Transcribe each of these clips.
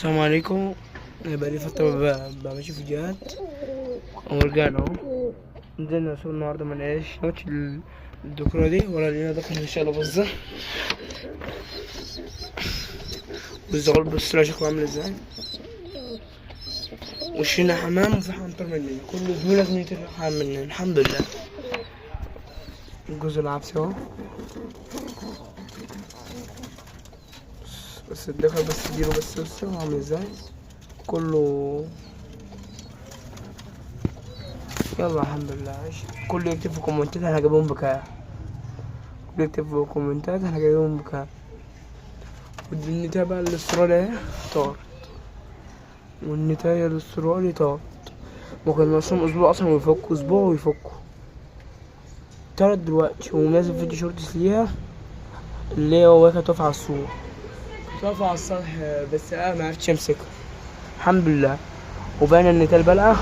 السلام عليكم. بقالي فترة بعملش فيديوهات ورجعنا اهو. نزلنا السوق النهاردة ملقناش نوتش الدكرة دي ولا لقينا دكرة في الشقة بزة. والزغل بصوا شكله عامل ازاي، وشينا حمام وفي حنطر مننا، كل اسبوع لازم يطلع حمام مننا الحمد لله. الجوز العبسي اهو، بس الدخل بس تديله بس هو عامل ازاي كله. يلا الحمد لله. كله يكتب في كومنتات انا جايبهم بكام، كله يكتب في كومنتات انا جايبهم بكام. والنتاية بقى الاسترالي اهي طارت، والنتاية الاسترالي طارت، وكان ناقصهم اسبوع اصلا ويفكوا، اسبوع ويفكوا. طارت دلوقتي ونازل فيديو شورتس ليها اللي هو كانت واقفة على السور، كانت واقفة على السطح بس انا معرفتش امسكها الحمد لله. وبان النتاية بلقى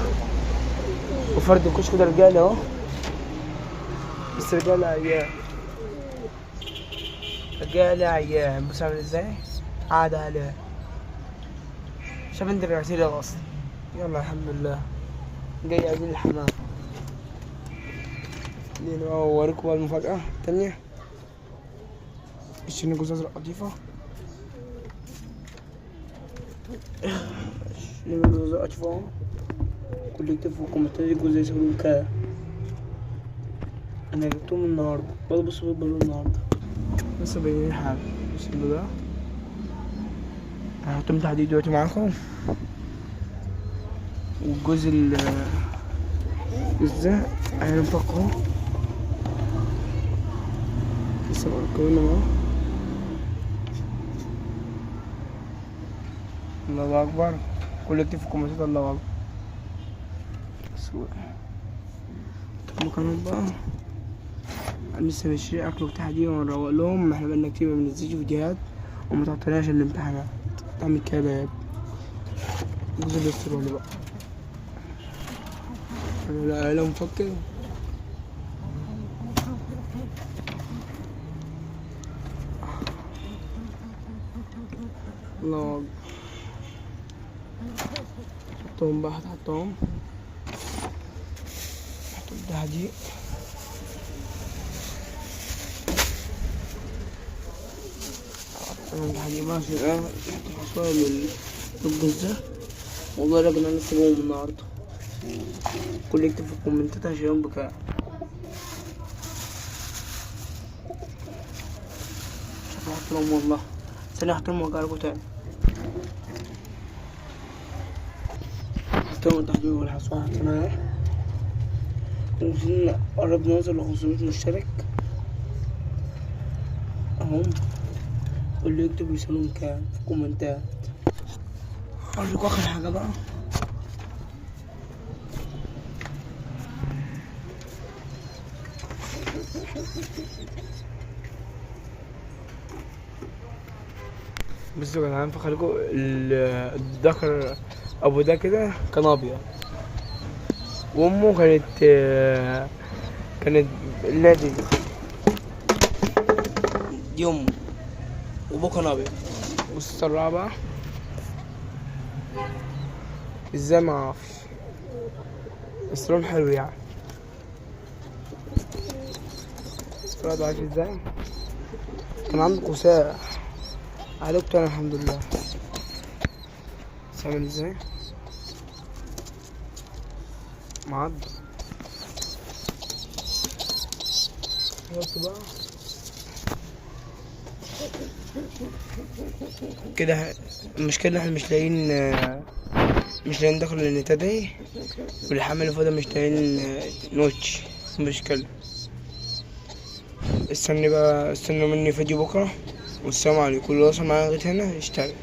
وفرد الكشك ده رجالي اهو، بس رجالي عيان، رجالي عيان. بص عامل ازاي قاعد عليه. شاف انت رجعتيلي غصب. يلا الحمد لله. جاي عايزين الحمام. دي اوريكم بقى المفاجأة التانية. اشترينا جوز ازرق قطيفة، اشترينا جوز ازرق قطيفة اهو. كل يكتب في الكومنتات الجوز يسوي بكام. انا جبتهم النهاردة برضه، بصوا بالبلو النهاردة لسه باينين حاجة. بص اللي ده هحطهم تحت دلوقتي معاكم. والجوز ده هنفقه لسه مركبينه اهو. الله اكبر. كل يكتب في الكومنتات الله اكبر. طب كمان بقى لسه بنشتري اكل وتحديد ونروق لهم. احنا بقالنا كتير مبنزلش فيديوهات ومتعطلناش الامتحانات. تعمل كده يا ابني. الجوز الاسترالي بقى لا مفكر. الله حطهم بقى، هتحطهم حطهم تحديد. انا تحديد ماشي الان. حط حصاية للجوز ده والله راجل انا لسه جايبهم النهارده. كل يكتب في الكومنتات هشيلهم بكام. شكلي هحطلهم والله. ثانية هحطلهم وارجعلكوا تاني. حطلهم تحديد والحصوة حطيناها اهي. وصلنا قربنا نوصل ل500 مشترك اهم. واللي يكتب يسألهم كام في الكومنتات. اوريكوا اخر حاجة بقى. بصوا يا جدعان، فخليكوا الذكر ابو ده كده كان ابيض، وامه كانت لا دي امه، وابوه كان ابيض. بص الرابعة ازاي معرفش، بس لون حلو يعني. الرابعة عارف ازاي كان عنده كساح عالجته انا الحمد لله. عامل ازاي معض. بص بقى كده. المشكلة ان احنا مش لاقيين دخل النتا دي، والحمل اللي فوق ده مش لاقيين نوتش. مشكلة. استنوا مني فيديو بكرة. والسلام عليكم. اللي وصل معايا لغاية هنا اشترك.